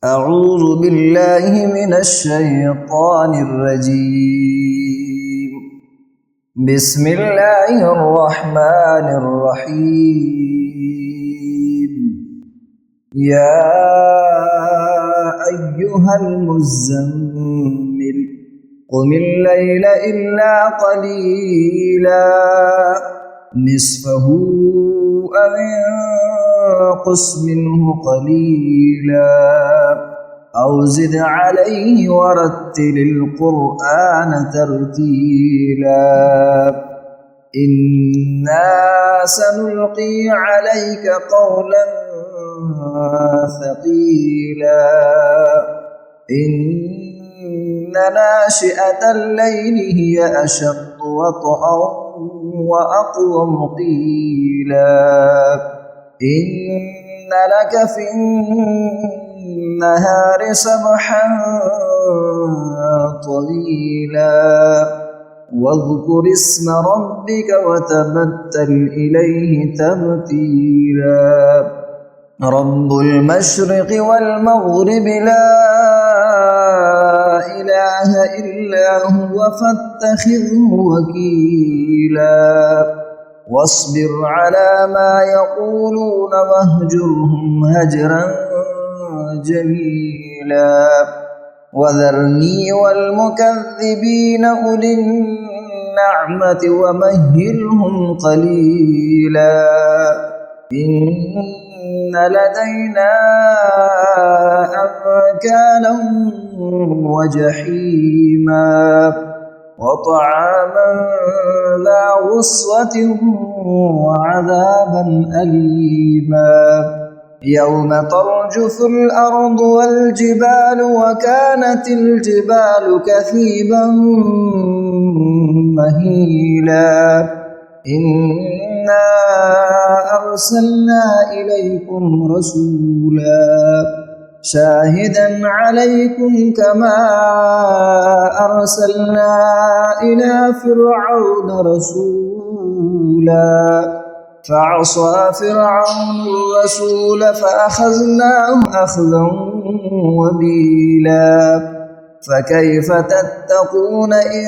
أعوذ بالله من الشيطان الرجيم. بسم الله الرحمن الرحيم. يا أيها المزمل قم الليل إلا قليلا نصفه أو انقص منه قليلا أو زد عليه ورتل القرآن ترتيلا. إنا سنلقي عليك قولا ثقيلا. إن ناشئة الليل هي أشد وطئا وأقوم قيلا. إن لك في النهار سبحا طويلا واذكر اسم ربك وتبتل إليه تبتيلا. رب المشرق والمغرب لا إله إلا هو فاتخذه وكيلا. واصبر على ما يقولون واهجرهم هجرا جميلا. وذرني والمكذبين أولي النعمة ومهلهم قليلا. إن لدينا أنكالا وجحيما وطعاما ذا غصة وعذابا أليما. يوم ترجف الأرض والجبال وكانت الجبال كثيبا مهيلا. إنا أرسلنا إليكم رسولا شاهدا عليكم كما أرسلنا إلى فرعون رسولا فعصى فرعون الرسول فأخذناه أخذا وبيلا. فكيف تتقون إن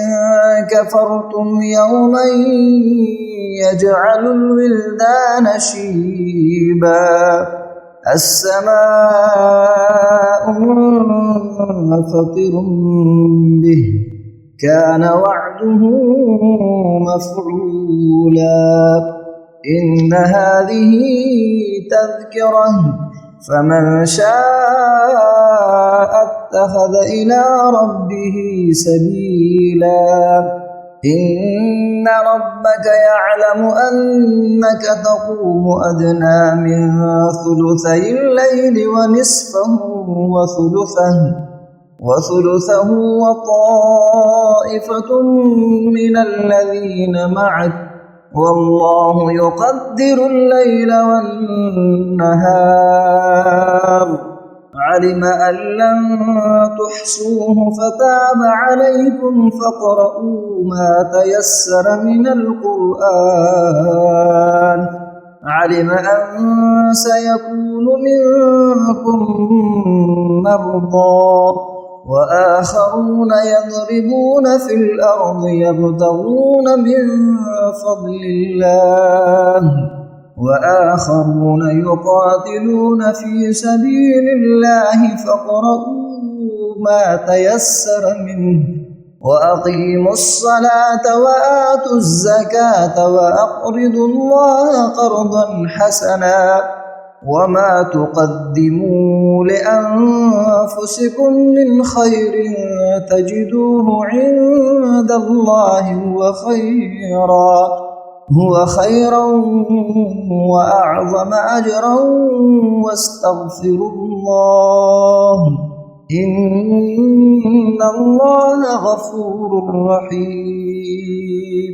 كفرتم يوما يجعل الولدان شيبا. السماء منفطر به كان وعده مفعولا. إن هذه تذكرة فمن شاء اتخذ إلى ربه سبيلا. إن ربك يعلم أنك تقوم أدنى من ثلثي الليل ونصفه وثلثه وطائفة من الذين معك والله يقدر الليل والنهار. علم أن لن تحصوه فتاب عليكم فاقرؤوا ما تيسر من القرآن. علم أن سيكون منكم مرضى وآخرون يضربون في الأرض يبتغون من فضل الله وآخرون يقاتلون في سبيل الله فاقرؤوا ما تيسر منه وأقيموا الصلاة وآتوا الزكاة وأقرضوا الله قرضا حسنا. وما تقدموا لأنفسكم من خير تجدوه عند الله هو خيرا وأعظم أجرا واستغفروا الله إن الله غفور رحيم.